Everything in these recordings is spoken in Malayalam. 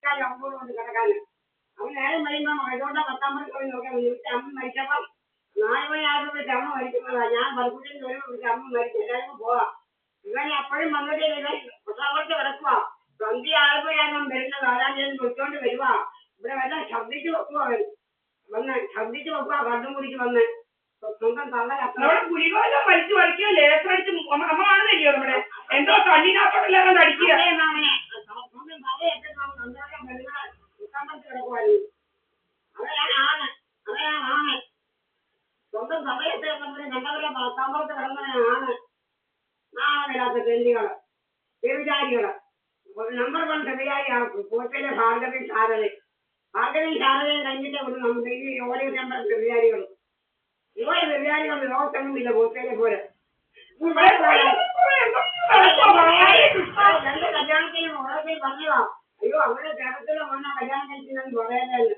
കൊണ്ട് കിടക്കാന് അവൻ നേരം കഴിയുമ്പോ മഴയോടെ 10 മണിക്ക് പോയി നോക്കാൻ ഇവിടുത്തെ അമ്മ മരിച്ചപ്പം 4 മണിയായപ്പോ വിളിച്ച് അമ്മ മരിക്കുന്നതാ. ഞാൻ പലക്കുട്ടിന് വരുമ്പോ വിളിച്ച് അമ്മ മരിച്ചു എല്ലാവർക്കും പോവാം. ഇവൻ അപ്പോഴും വന്നിട്ട് ഇവൻ പുസ്തകത്ത് കിടക്കുക. സന്ധ്യ ആയപ്പോഴാണ് വരുന്നത്. ആരാൻ ഞാൻ വിളിച്ചോണ്ട് വരുവാ. ഇവിടെ വല്ല ഛർദ്ദിച്ച് വെക്കുക അവൻ വന്ന് ഛർദ്ദിച്ച് വെക്കുക. കണ്ടും കുടിച്ച് വന്ന് സ്വന്തം തള്ളൽ കുടിവെള്ളം വലിച്ചു വലിക്കുക ലേസർ അടിച്ച് അമ്മ കാണുന്നില്ലയോ നമ്മുടെ എന്തോ കണ്ണിനകത്തോടെല്ലാം അടിക്കുക. സ്വന്തം തലയൊക്കെ സന്തോഷം പെണ്ണുങ്ങൾ പുസ്തകത്ത് കിടക്കുവായിരുന്നു. അവരാണ് സ്വന്തം സമയത്തെ കണ്ടവരെ പത്താമ്പുറത്ത് കിടന്നവനാണ്. നാളെ തെണ്ടികള് വ്യഭിചാരികള്. നമ്പർ 1 വ്യഭിചാരിയാണ് കോട്ടയിലെ ഭാർഗവി ശാരദയും കഴിഞ്ഞിട്ട് നമ്മുടെ ഈ ഓരോ നമ്പർ വ്യഭിചാരികളും ഇതുപോലെ വ്യഭിചാരികൾ ലോകത്തൊന്നുമില്ല കോട്ടയിലെ പോലെ. രണ്ട് കല്യാണത്തിന് ഓരോരുത്തർ പറഞ്ഞതാ. അയ്യോ അവരുടെ കേരളത്തിലെ വന്ന കല്യാണം കഴിച്ചില്ലെന്ന് പറയാനല്ല.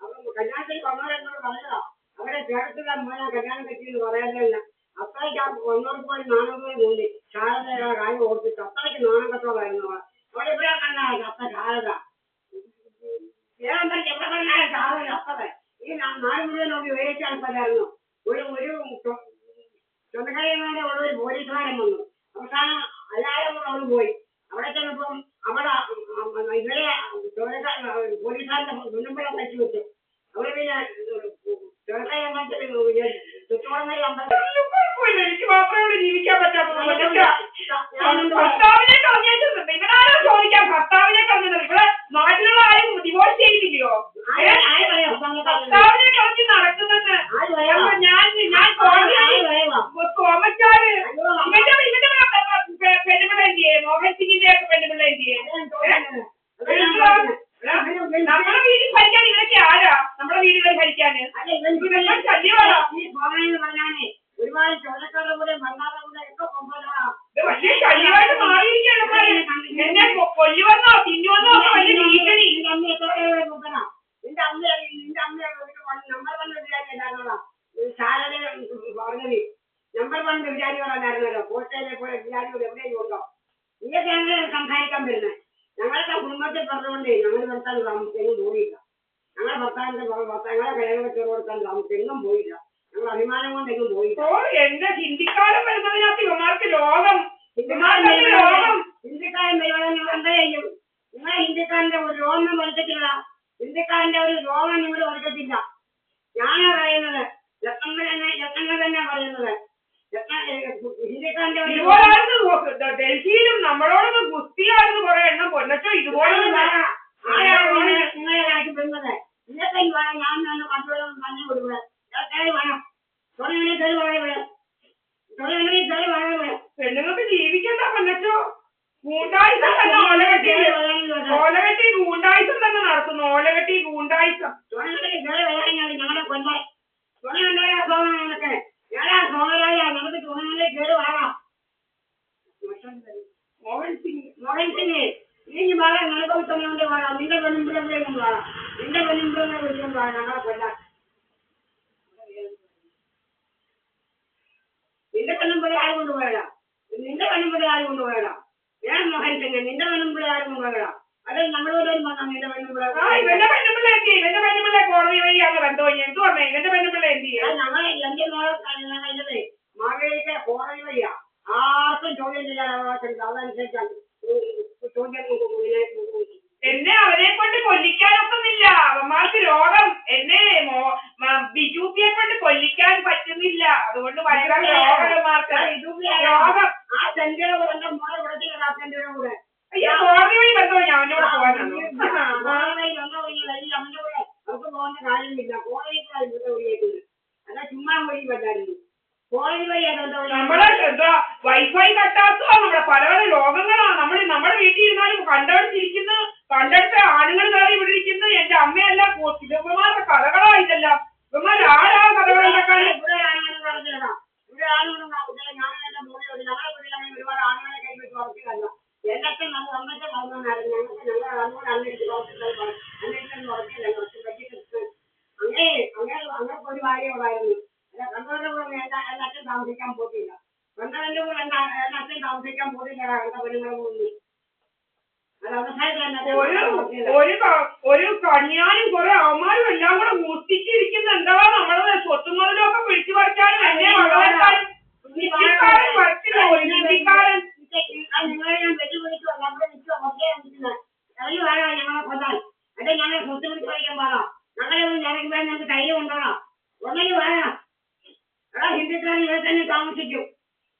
അപ്പൊ കല്യാണത്തിൽ വന്നവരെന്നോട് പറഞ്ഞതാ. അവരെ കേരളത്തിലെ മോനെ കല്യാണം കഴിച്ചെന്ന് പറയാനല്ല. അത്രയ്ക്ക് ഒന്നോർക്ക് പോയി 400 രൂപ കൂടി ശാരദയുടെ കാര്യം ഓർത്തിട്ട് അത്രയ്ക്ക് നാണകത്തോടായിരുന്നു. അവിടെ ഇവിടെ കണ്ടാൽ അത്ര ശാരദ എവിടെ കണ്ടാൽ ശാരദ അപ്പത് ഈ 4 മുഴുവനോട് വിവരിച്ച് നടപ്പല്ലായിരുന്നു. ഒരു ചുമതലമാരെ ഉള്ള ഒരു പോലീസുകാരൻ വന്നു. അവസാനം എല്ലാവരും കൂടെ അവള് പോയി. അവിടെ ചെന്നപ്പം അവിടെ ഇവരെ പോലീസുകാരന്റെ മുൻപിള വെച്ച് വെച്ചു. അവിടെ പിന്നെ എനിക്ക് മാത്രമേ ജീവിക്കാൻ പറ്റാത്തത്. ഭർത്താവിനെ കളഞ്ഞിട്ടുണ്ട്. ഇവനാരോ ചോദിക്കാം ഭർത്താവിനെ കളഞ്ഞത്. ഇവിടെ നാട്ടിലുള്ള ആരും ഡിവോഴ്സ് ചെയ്തില്ലയോ? ഭർത്താവിനെ കളഞ്ഞ് നടക്കുന്നെന്ന് ഞാൻ തോമച്ചാല് ഇവന്റെ പെണ്ണുപിള്ള എന്തിയെ? മോഹൻ സിംഗിന്റെ ഒക്കെ പെണ്ണുപിള്ള എന്തിയെ? നമ്മുടെ വീട്ടിൽ ഭരിക്കാൻ ഇവരൊക്കെ ആരാ? നമ്മുടെ വീടുകളിൽ ഭരിക്കാന് ശല്യമാണോ? ഒരുപാട് ചോരക്കാരുടെ കൂടെ മണ്ണാരുടെ കൂടെ ഒക്കെ പക്ഷേ ശല്യമായിട്ട് മാറിയിരിക്കുകയാണ്. എന്നെ കൊല്ലുവന്നോ തിന്നുവന്നോ വലിയ ഭീഷണി. നിന്റെ അമ്മ നമ്പർ 1 വിചാരിച്ചോ ശാരദ പറഞ്ഞത്. നമ്പർ 1 വിചാരികളായിരുന്നല്ലോ കോട്ടയിലെ പോലെ വിചാരികൾ എവിടെയും ഉണ്ടോ? ഇതൊക്കെയാണ് സംസാരിക്കാൻ വരുന്നത്. ഞങ്ങളുടെ കുടുംബത്തിൽ പറഞ്ഞുകൊണ്ട് ഞങ്ങൾ ഭർത്താൻ താമസിച്ചെങ്ങും പോയില്ല. ഞങ്ങളുടെ ഞങ്ങളെ കല്യാണം വെച്ച് കൊടുക്കാൻ താമസിച്ചെങ്ങും പോയില്ല. ഞങ്ങൾ അഭിമാനം കൊണ്ട് എങ്ങും പോയില്ല. എന്റെ ഹിന്ദിക്കാലം വരുന്നതിനകത്ത് ഇവന്മാർക്ക് ലോകം ഹിന്ദിക്കാരൻ വരുവാൻ നിങ്ങൾ എന്താ ചെയ്യും? നിങ്ങളെ ഹിന്ദിക്കാരന്റെ ഒരു രോഗം വലിച്ചിട്ടില്ല. ഹിന്ദിക്കാരന്റെ ഒരു രോഗം നിങ്ങൾ വലിച്ചിട്ടില്ല. ഞാനാ പറയുന്നത്. രത്നങ്ങൾ തന്നെ പറയുന്നത്. ഹിന്ദിക്കാരന്റെ ഡൽഹിയിലും നമ്മളോടൊന്ന് ഗുസ്തിയാണെന്ന് കുറെ എണ്ണം പൊന്നച്ചോ ഇതുപോലെ നിങ്ങളെ കാണിച്ചു പെടുന്നത്. ഇന്നത്തെ വേണം ഞാൻ തന്നെ മറ്റുള്ളവരും തന്നെ കൊടുക്കുക. വേണം പെണ്ണുങ്ങൾക്ക് ജീവിക്കണ്ട പൊന്നച്ചോ. ഗൂണ്ടായിസം തന്നെ ഓലകെട്ടി ഗൂണ്ടായിസം തന്നെ നടത്തുന്നു. ഓലകെട്ടി ഗൂണ്ടായിസം ഞങ്ങളെ കൊല്ലാൻ നമുക്ക് തുണങ്ങളെ കയറി വാങ്ങാം. മോഹൻ സിംഗ് ഇനി വളരെ നിലകൊടുത്തുകൊണ്ട് വേണം. നിന്റെ പെണ്ണുമ്പിളേക്കും വേണം. നിന്റെ പെണ്ണുമ്പിളെ വിളിച്ചുകൊണ്ട് വേണം ഞങ്ങളെ കൊല്ലാൻ. നിന്റെ പെണ്ണുമ്പിളെ ആരും കൊണ്ടുപോയടാ. നിന്റെ പെണ്ണുമ്പിളെ ആരും കൊണ്ടുപോയടാ. ഞാൻ മോഹൻ സിംഗ് നിന്റെ പെണ്ണുമ്പിളെ ആരും കൊണ്ടുപോയടാ. അത് നമ്മളോടും വന്നാ നിന്റെ പെണ്ണുമ്പിളെ ഇവന്റെ പെണ്ണുമ്പിള്ള എന്തി? ഇവന്റെ പെണ്ണുമ്പിള്ള കോടതി വഴിയാണ് ബന്ധോ? എന്തു പറഞ്ഞേ ഇവന്റെ പെണ്ണുമ്പിള്ള എന്തി? ഞങ്ങൾ എന്റെ മോളെ മാവേലിക്ക് കോടതി വഴിയാ. ആർക്കും ചോദ്യം ചെയ്യാൻ അവകാശമില്ല. അതനുസരിച്ചാണ് ചോദ്യം. എന്നെ അവരെ കൊണ്ട് കൊല്ലിക്കാനൊക്കുന്നില്ല. അവന്മാർക്ക് രോഗം. എന്നെ ബിജുപിയെ കൊണ്ട് കൊല്ലിക്കാൻ പറ്റുന്നില്ല. അതുകൊണ്ട് ഭയങ്കര രോഗന്മാർക്ക് രോഗം. ആ സെന്റിയുടെ കൂടെ മോളെ വിടത്തില്ല. ആ സെന്റിയുടെ കൂടെ അയ്യോ കോടതി വഴി ബന്ധോ ഞാൻ അവനോട് പോകാനാണ്. അമ്മന്റെ കൂടെ അവർക്ക് പോകേണ്ട കാര്യമില്ല. കോടതി കൂടെ അല്ല ചുമ്മാ വഴി പറ്റായിരുന്നു. കോടതി വഴി നമ്മളെ വൈഫൈ കട്ടാത്തോ നമ്മുടെ പല പല രോഗങ്ങളാണ്. നമ്മുടെ വീട്ടിൽ ഇരുന്നാലും കണ്ടടിച്ചിരിക്കുന്നു. കണ്ടെടുത്ത ആണുങ്ങൾ കയറി ഇവിടെ ഇരിക്കുന്നു. എന്റെ അമ്മയല്ല ഇവന്മാരുടെ കഥകളാ ഇതെല്ലാം. ഇവന്മാർ ആരാ കഥകളുണ്ടാക്കാൻ? ഇവിടെ ആണുങ്ങൾ പറഞ്ഞില്ല. ഇവിടെ ആണുങ്ങളും ഞാനും എന്റെ മോനോട് ഞങ്ങളെ വീട്ടിലാണ് ഒരുപാട് ആണുങ്ങളെ കൈവിട്ട് വളർത്തിയതല്ല. എന്നൊക്കെ നല്ല അമ്മത്തെ പറഞ്ഞായിരുന്നു. ഞങ്ങൾ അതുകൊണ്ട് അന്വേഷിച്ച് അന്വേഷിച്ചു വളർത്തിയല്ല. അങ്ങനത്തെ ഒരു കാര്യമുണ്ടായിരുന്നു. കണ്ടവരുടെ കൂടെ എന്റെ അച്ഛൻ താമസിക്കാൻ പോയിട്ടില്ല. കണ്ടവന്റെ കൂടെ എന്റെ അച്ഛൻ താമസിക്കാൻ പോയിട്ടില്ല. എന്റെ പെണ്ണുങ്ങളെ മുന്നിൽ അത് അവസാനം ഒരു കണ്യാനും കുറെ അവന്മാരും എല്ലാം കൂടെ മുട്ടിച്ചിരിക്കുന്ന എന്താ നമ്മളെ സ്വത്തും മുതലൊക്കെ പിടിച്ചു പറിക്കാനും എന്നെ വളർത്താനും നിങ്ങളെ ഞാൻ വെല്ലുവിളിക്കുവോ അവിടെ നിൽക്കുവോ ഒക്കെ ഇറങ്ങി വേണോ ഞങ്ങളെ കൊല്ലാൻ അല്ലെ ഞങ്ങളെ സ്വത്ത് പിടിച്ച് പറിക്കാൻ പാടാ ഞങ്ങളെ ഒന്ന് ഇറങ്ങി ഞങ്ങൾക്ക് ധൈര്യം ഉണ്ടോണം ഒന്നെങ്കിൽ വേണം എടാ ഹിന്ദുക്കാരൻ ഇവിടെ തന്നെ താമസിക്കും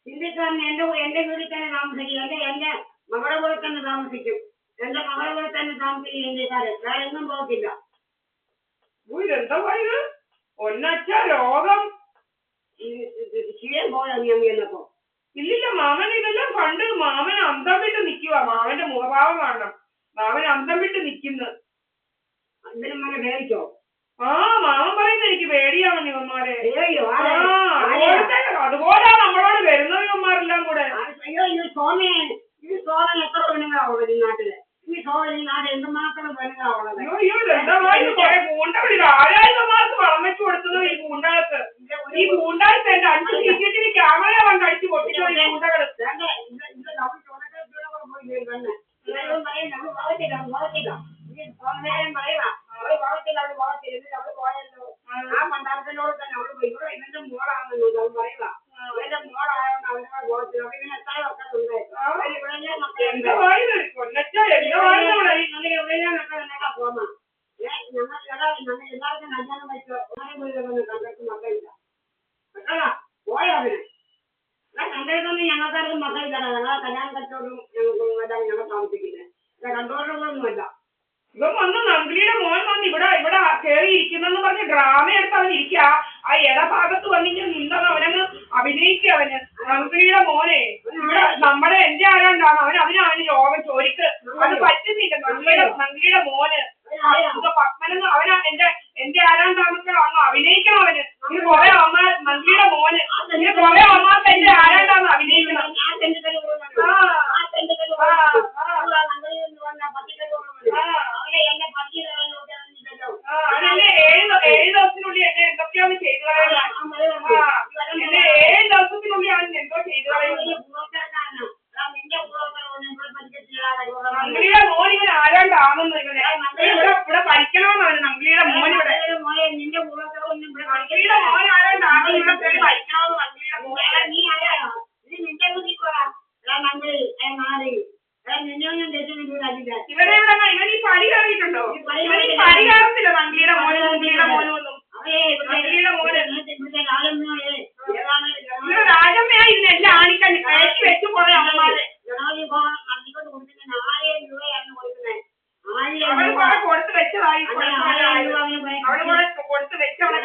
ഹിന്ദുക്കാരൻ എന്റെ വീട്ടിൽ തന്നെ താമസിക്കും എന്റെ മകളുടെ കൂടെ തന്നെ താമസിക്കും എന്റെ മകളുടെ കൂടെ തന്നെ താമസിക്കും ഹിന്ദുക്കാരൻ വേറെ എങ്ങും പോകത്തില്ല എന്താ പറയുന്നത് ഒന്നച്ച രോഗം ക്ഷീണം പോയാ നീ അങ്ങ് ചെന്നപ്പോ ഇല്ലില്ല മാമൻ ഇതെല്ലാം കണ്ട് മാമൻ അന്തം വിട്ട് നിൽക്കുക മാമന്റെ മുഖഭാവം കാണണം മാമൻ അന്തം വിട്ട് നിൽക്കുന്നു ഇതിനും മനെ പേടിച്ചോ ആ മാമൻ പറയുന്നത് എനിക്ക് പേടിയാവണം ഇവന്മാരെ അതുപോലെ നമ്മളോട് വരുന്നത് ഇവന്മാരെല്ലാം കൂടെ അയ്യോ ഇത് സോമയാണ് ഇത് സോമൻ എത്ര പെണ്ണുങ്ങളാവുള്ളത് ഈ നാട്ടില് ഈ സോമൻ ഈ നാട് എന്തുമാത്രം പെണ്ണുങ്ങളാവുള്ളത് അയ്യോ കുറെ ഗൂണ്ടകളിൽ ആരായിരമാർക്ക് വളം വെച്ച് കൊടുത്തത് ഈ ഗൂണ്ടകൾക്ക് ഈ ഗൂണ്ടായിട്ട് എന്റെ അഞ്ച് ടിക്കറ്റിന് ക്യാമറ വന്ന് അടിച്ചു പൊട്ടിച്ചോ ഈ ഗൂണ്ടകള് ആ പണ്ടാരത്തിനോട് തന്നെ അവള് ഇവിടെ ഇവന്റെ മോളാണെന്ന് പറയുക ഇവന്റെ മോളായോണ്ട് അവരുടെ ബോധത്തിൽ അപ്പൊ ഇവന് എത്ര മക്കളുണ്ട് ഇവിടെ മക്കളുണ്ട് പോന്ന ഞങ്ങൾ എല്ലാവർക്കും കല്യാണം വെച്ചോ കണ്ടെടുത്ത് മക്കളില്ല മക്കളാ പോയോ അവന് കണ്ടെടുത്തൊന്നും ഞങ്ങൾക്കാർക്കും മക്കളില്ല ഞങ്ങളെ കല്യാണം കച്ചവടം ഞങ്ങൾക്ക് ഞങ്ങൾ താമസിക്കുന്നത് കണ്ടോടൊന്നുമല്ല ഇവൻ വന്ന് നമ്പിളിയുടെ മോൻ വന്ന് ഇവിടെ കയറി ഇരിക്കുന്നെന്ന് പറഞ്ഞ് ഡ്രാമ എടുത്ത് അവൻ ഇരിക്കുക ആ ഇടഭാഗത്ത് വന്നിങ്ങനെ നിന്നത് അവനങ്ങ് അഭിനയിക്കുക അവന് നമ്പിളിയുടെ മോനെ ഇവിടെ നമ്മുടെ എന്റെ ആരാണ്ടാണ് അവന് രോഗം ചോദിക്ക് അത് പറ്റുന്നില്ല നമ്പിളിയുടെ മോന് പത്മനെന്ന് അവന് എന്റെ ആരാണ്ടാന്നൊക്കെ അങ്ങ് അഭിനയിക്കണം അവന് ഇത് കുറെ അമ്മ നമ്പിളിയുടെ മോന് ഇത് കുറെ അമ്മക്ക് എന്റെ ആരാണ്ടാന്ന് അഭിനയിക്കണം ഏഴ് ദിവസത്തിനുള്ളിൽ എന്നെ എന്തൊക്കെയാണ് ചെയ്തു എന്നെ 7 ദിവസത്തിനുള്ളിൽ അവൻ എന്തോ ചെയ്തു നമ്പിളിയുടെ മോൻ ഇവൻ ആരാണ്ടാണെന്ന് ഇവിടെ പഠിക്കണമെന്നാണ് നമ്പിളിയുടെ മോൻ ഇവിടെ നമ്പിളിയുടെ മോൻ ആരാണ്ടാണെന്ന് ഇവിടെ കയറി പഠിക്കണമെന്ന് നമ്പിളിയുടെ മോൻ നീ ആരാണോ നീ നിന്റെ കുതിക്കോളാം നമ്പി മാറി ഇവനെ ഇവൻ ഈ പടി കയറിയിട്ടുണ്ടോ ഇവൻ ഈ പടി കയറത്തില്ല നമ്പിളിയുടെ മോനും ഒന്നും നമ്പിളിയുടെ മോന് രാജമ്മയാ ഇതിനെല്ലാം ആണിക്കാൻ കയറ്റി വെച്ചു പോയ അമ്മമാരെ അവന് കുറെ കൊടുത്ത് വെച്ചതായി അവന് കുറെ കൊടുത്ത് വെച്ചവളെ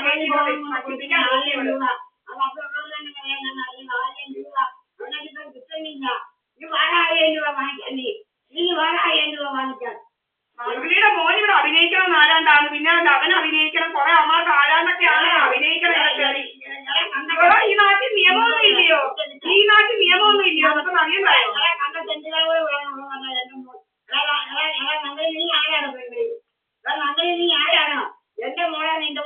നമ്പിളിയുടെ മോൻ ഇവിടെ അഭിനയിക്കണം ആരാണ്ടാണ് പിന്നെ അവൻ അഭിനയിക്കണം കുറെ അമ്മമാർക്ക് ആരാണ്ടൊക്കെയാണ് അഭിനയിക്കണം ഈ നാട്ടിൽ നിയമമൊന്നും ഇല്ലയോ നമുക്ക് അറിയണ്ടായോ നീ ആരാണോ എന്റെ മോളെ നിന്റെ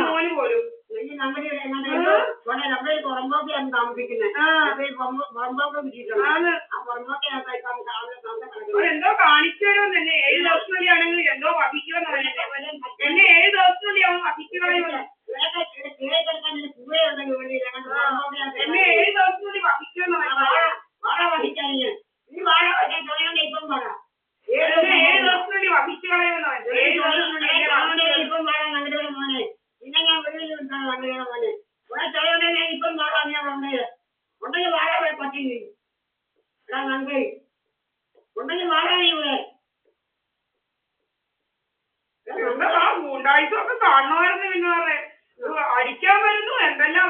മോന് പോലും നമ്മുടെ പുറമ്പോക്കെയാണ് താമസിക്കുന്നത് എന്തോ കാണിച്ചാലോ തന്നെ 7 ദിവസത്തിനുള്ളിൽ ആണെങ്കിൽ എന്തോ വഹിക്കുമെന്ന് എന്നെ 7 ദിവസത്തിനുള്ളിൽ അവൻ വഹിക്കണമെന്ന് എന്നെ 7 ദിവസത്തിനുള്ളിൽ വഹിക്കുമെന്ന് വാഴ വഹിക്കാൻ നീ വാഴ വഹിക്കാൻ തുടങ്ങിയ ഇപ്പം പറ 7 ദിവസത്തിനുള്ളിൽ വഹിക്കണമെന്ന് ഇപ്പം വാഴ നല്ലൊരു മോനെ പിന്നെ ഞാൻ വെളിയിൽ വിട്ടാണ് നല്ലൊരു മോനെ ഇവിടെ ചിലവിടെ ഞാൻ ഇപ്പം വാഴ ഞാൻ വന്നത് ഉണ്ടെങ്കിൽ വാഴ പറ്റി നന്ദി ഉണ്ടെങ്കിൽ വാഴ ഇവിടെ ഗുണ്ടായിസൊക്കെ കാണണമായിരുന്നു പിന്നെ അടിക്കാൻ വരുന്നു എന്തെല്ലാം